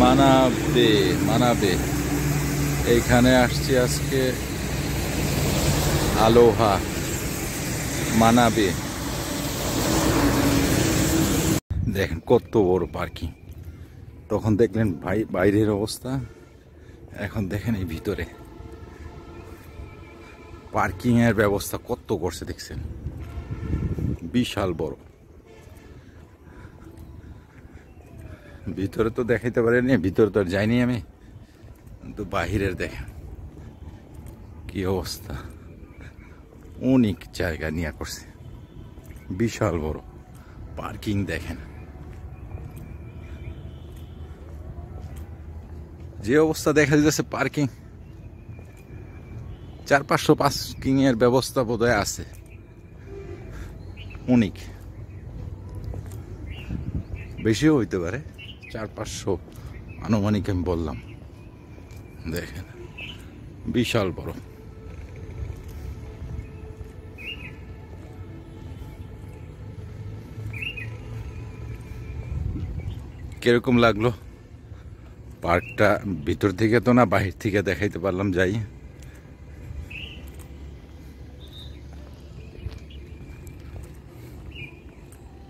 মানাবে মানাবে এইখানে আসছি আজকে। আলোহা মানাবে, দেখেন কত বড় পার্কিং। তখন দেখলেন বাইরের অবস্থা, এখন দেখেন এই ভিতরে পার্কিং এর ব্যবস্থা কত করছে দেখছেন, বিশাল বড়। ভিতরে তো দেখাইতে পারিনি, ভিতরে তো আর যাইনি আমি, কিন্তু বাহিরের দেখেন কি অবস্থা। অনেক জায়গা নিয়ে করছে, বিশাল বড় পার্কিং। দেখেন যে অবস্থা দেখা যাচ্ছে পার্কিং, 400-500 পার্কিং এর ব্যবস্থা বোধহয় আছে। অনেক বেশিও হইতে পারে, 400-500 আনুমানিক আমি বললাম। দেখেন বিশাল বড়। কিরকম লাগলো পার্কটা? ভিতর থেকে তো না, বাহির থেকে দেখাইতে পারলাম। যাই